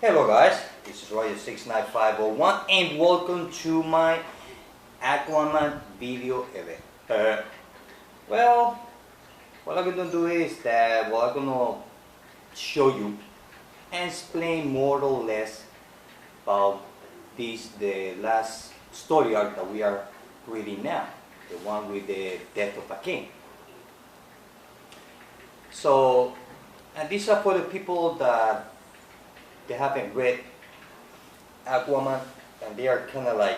Hello guys, this is Roger69501 and welcome to my AQUAMAN video event. Well, what I'm going to do is that I'm going to show you and explain more or less about the last story arc that we are reading now, the one with the death of a king. So, and these are for the people that they haven't read AQUAMAN and they are kind of like,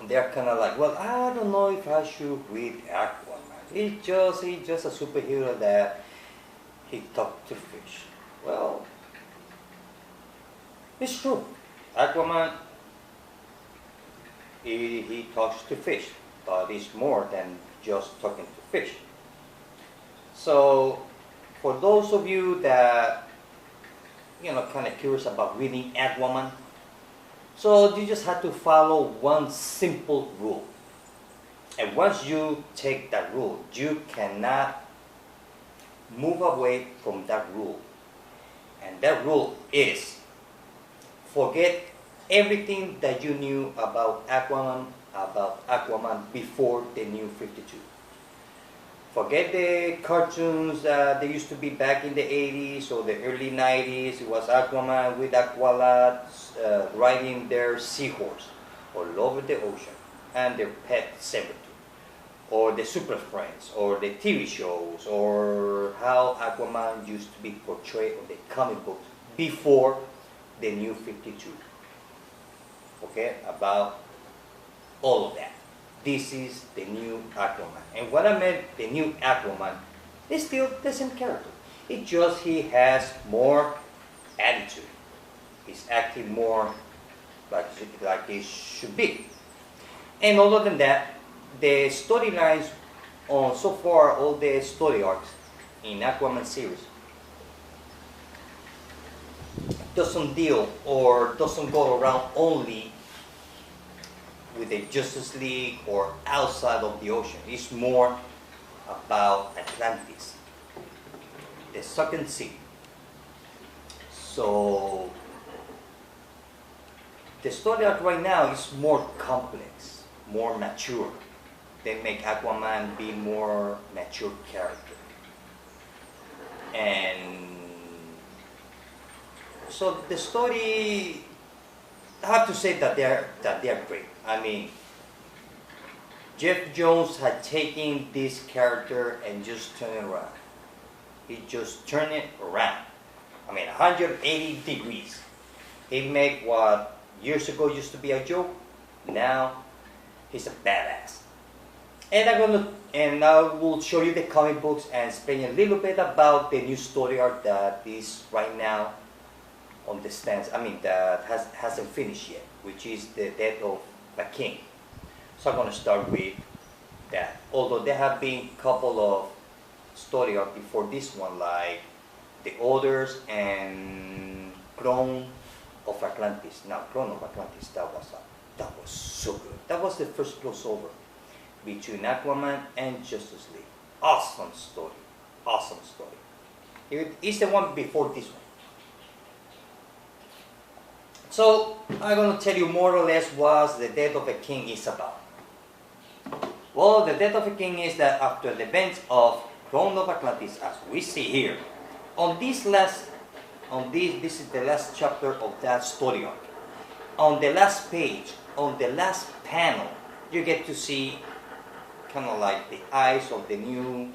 they are kind of like, well, I don't know if I should read AQUAMAN. He's just a superhero that he talked to fish. Well, it's true. AQUAMAN, he talks to fish, but it's more than just talking to fish. So, for those of you that kind of curious about reading AQUAMAN, so you just have to follow one simple rule. And once you take that rule, you cannot move away from that rule. And that rule is forget everything that you knew about AQUAMAN before the new 52. Forget the cartoons that there used to be back in the 80s or the early 90s. It was AQUAMAN with Aqualad riding their seahorse all over the ocean and their pet saber-tooth. Or the Super Friends, or the TV shows, or how AQUAMAN used to be portrayed on the comic books before the new 52. Okay, about all of that. This is the new AQUAMAN. And what I meant, the new AQUAMAN, is still the same character. It's just he has more attitude. He's acting more like he should be. And other than that, the storylines on so far, all the story arcs in AQUAMAN series doesn't deal or doesn't go around only with the Justice League or outside of the ocean. It's more about Atlantis, the second sea. So the story arc right now is more complex, more mature. They make AQUAMAN be more mature character. And so the story, I have to say that they are great. I mean, Jeff Jones had taken this character and just turned it around. He just turned it around. I mean, 180 degrees. He made what years ago used to be a joke. Now he's a badass. And I will show you the comic books and explain a little bit about the new story arc that is right now on the stands. I mean, that hasn't finished yet, which is the death of the king. So I'm going to start with that. Although there have been a couple of story arcs before this one, like The Others and Crown of Atlantis. Now, Crown of Atlantis, that was so good. That was the first crossover between AQUAMAN and Justice League. Awesome story. Awesome story. It's the one before this one. So, I'm going to tell you more or less what the death of a king is about. Well, the death of a king is that after the events of Crown of Atlantis, as we see here, this is the last chapter of that story arc. On the last page, on the last panel, you get to see kind of like the eyes of the new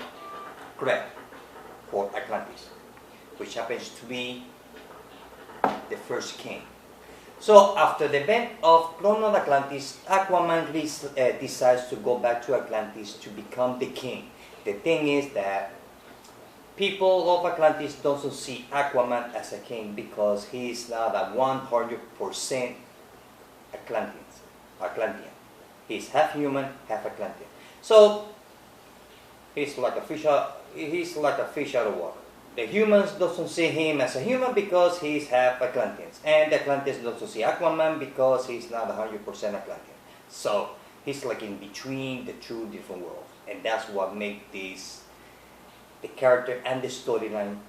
threat for Atlantis, which happens to be the first king. So after the event of Crown of Atlantis, AQUAMAN decides to go back to Atlantis to become the king. The thing is that people of Atlantis don't see AQUAMAN as a king because he is not a 100% Atlantean. He's half human, half Atlantean. So he's like a fish out of water. The humans don't see him as a human because he's half Atlanteans. And the Atlanteans don't see AQUAMAN because he's not 100% Atlantean. So he's like in between the two different worlds. And that's what makes the character and the storyline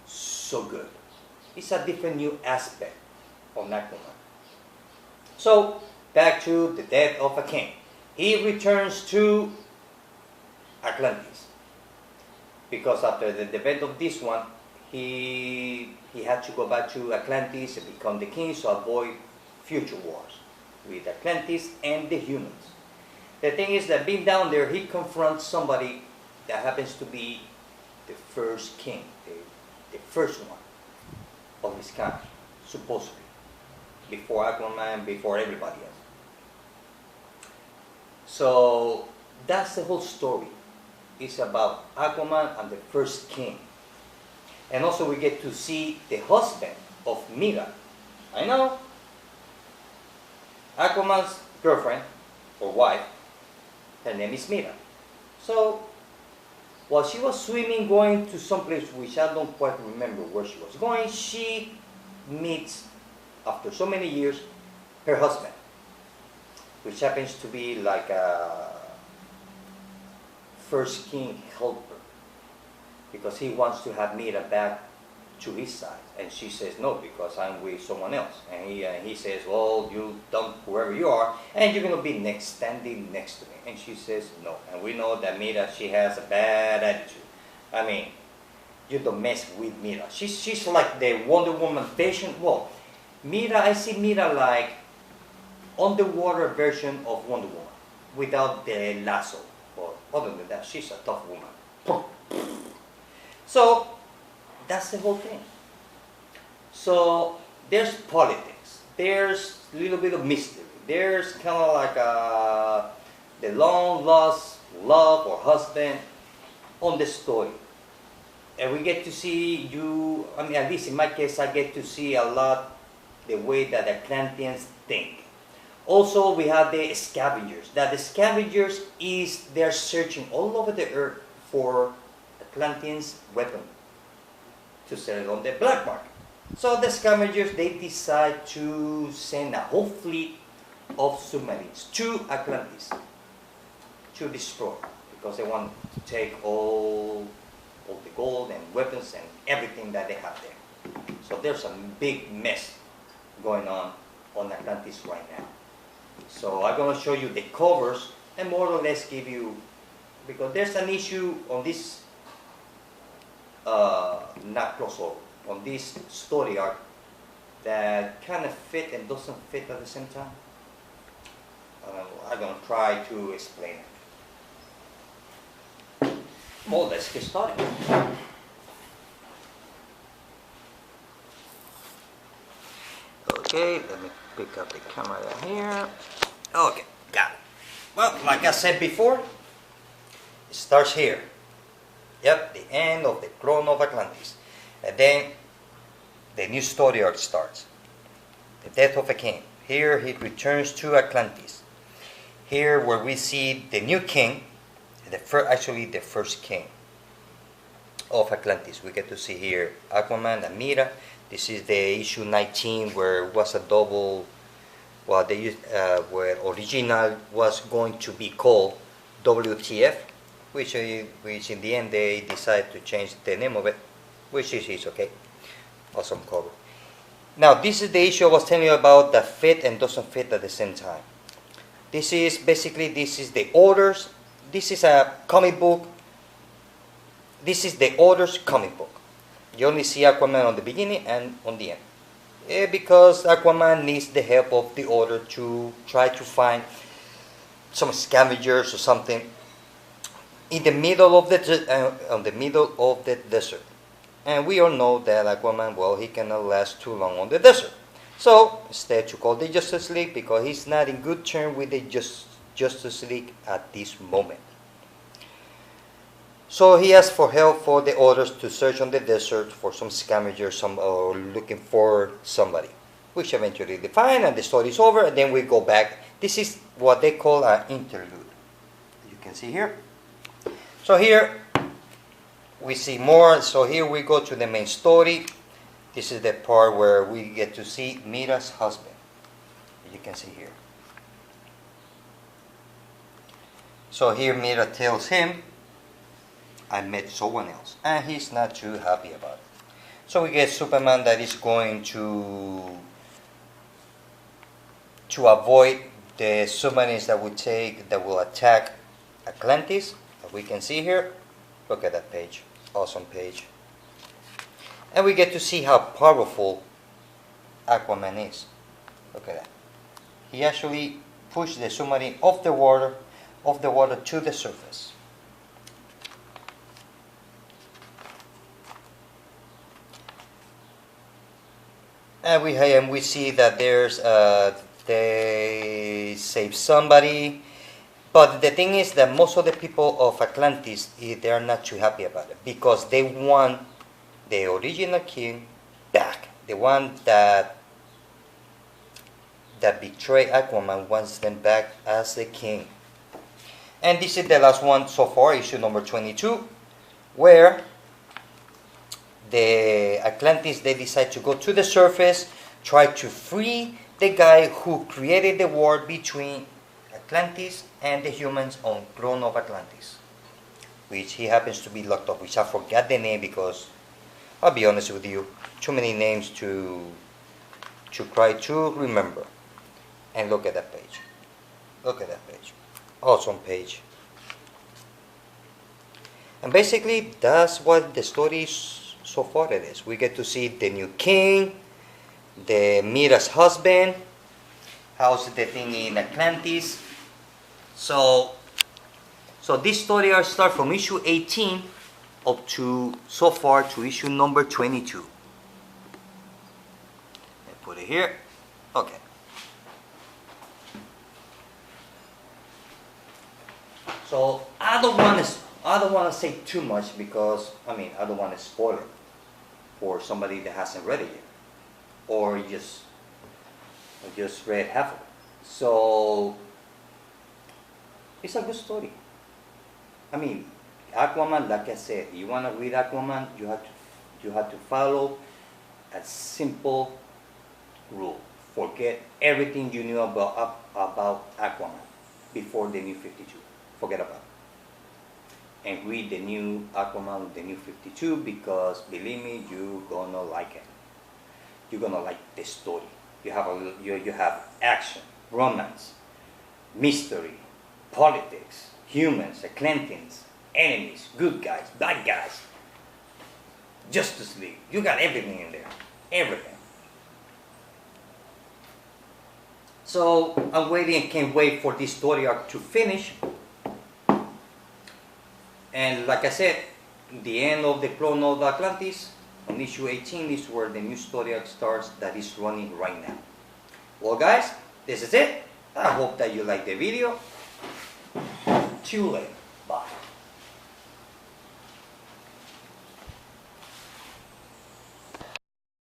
so good. it's a different new aspect of Aquaman. So, back to the death of a king. He returns to Atlantis. Because after the event of this one, he had to go back to Atlantis and become the king to avoid future wars with Atlantis and the humans. The thing is that being down there, he confronts somebody that happens to be the first king, the first one of his kind, supposedly, before Aquaman, before everybody else. So that's the whole story. It's about Aquaman and the first king. And also we get to see the husband of Mira. I know Aquaman's girlfriend or wife, her name is Mira. So while she was swimming, going to some place which I don't quite remember where she was going, she meets, after so many years, her husband, which happens to be like a first king helper, because he wants to have Mira back to his side, and she says no because I'm with someone else, and he says, well, you dump whoever you are and you're gonna be standing next to me, and she says no. And we know that Mira, she has a bad attitude. I mean, you don't mess with Mira. She's like the Wonder Woman version. Well, Mira, I see Mira like underwater version of Wonder Woman without the lasso. But other than that, she's a tough woman. So that's the whole thing. So there's politics. There's a little bit of mystery. There's kind of like the long lost love or husband on the story. And we get to see I mean, at least in my case, I get to see a lot the way that the Atlanteans think. Also, we have the scavengers. That the scavengers they're searching all over the earth for Atlanteans' weapon to sell it on the black market. So the scavengers, they decide to send a whole fleet of submarines to Atlantis to destroy, because they want to take all the gold and weapons and everything that they have there. So there's a big mess going on Atlantis right now. So I'm going to show you the covers and more or less give you, because there's an issue on this not crossover, on this story arc that kind of fit and doesn't fit at the same time. I'm going to try to explain it. Well, let's get started. Okay, let me pick up the camera here. Okay, got it. Well, like I said before, it starts here. Yep, the end of the Throne of Atlantis. And then the new story arc starts. The death of a king. Here he returns to Atlantis. Here where we see the new king, actually the first king of Atlantis. We get to see here Aquaman and Mira. This is the issue 19 where it was a double, well, they used, where original was going to be called WTF, which in the end they decided to change the name of it, which is okay. Awesome cover. Now this is the issue I was telling you about that fit and doesn't fit at the same time. This is the orders. This is a comic book. This is the orders comic book. You only see Aquaman on the beginning and on the end. Because Aquaman needs the help of the Order to try to find some scavengers or something in the middle of the desert. And we all know that Aquaman, well, he cannot last too long on the desert. So instead to call the Justice League, because he's not in good terms with the Justice League at this moment. So he asks for help for the Orders to search on the desert for some scavengers, or looking for somebody, which eventually they find, and the story is over, and then we go back. This is what they call an interlude. You can see here. So here we see more. So here we go to the main story. This is the part where we get to see Mira's husband. You can see here. So here Mira tells him, I met someone else, and he's not too happy about it. So we get Superman that is going to avoid the submarines that will attack Atlantis, that we can see here. Look at that page, awesome page. And we get to see how powerful Aquaman is. Look at that. He actually pushed the submarine off the water to the surface. And we see that they save somebody, but the thing is that most of the people of Atlantis, they are not too happy about it, because they want the original king back. The one that betrayed Aquaman wants them back as the king. And this is the last one so far, issue number 22, where the Atlantis, they decide to go to the surface, try to free the guy who created the war between Atlantis and the humans on Throne of Atlantis, which he happens to be locked up, which I forgot the name because, I'll be honest with you, too many names to try to remember. And look at that page. Look at that page. Awesome page. And basically, that's what the story so far it is. We get to see the new king, the Mira's husband, how's the thing in Atlantis. So this story starts from issue 18 up to so far to issue number 22. Let me put it here. Okay. So I don't want to say too much because I don't want to spoil it for somebody that hasn't read it yet, or just read half of it. So it's a good story. Aquaman, like I said, you want to read Aquaman, you have to follow a simple rule. Forget everything you knew about Aquaman before the New 52. Forget about it. And read the new Aquaman with the New 52, because believe me, you're gonna like it. You're gonna like the story. You have action, romance, mystery, politics, humans, Atlanteans, enemies, good guys, bad guys, Justice League. You got everything in there. Everything. So I'm waiting and can't wait for this story arc to finish. And like I said, the end of the Clone of Atlantis on issue 18 is where the new story arc starts that is running right now. Well guys, this is it. I hope that you liked the video. See you later.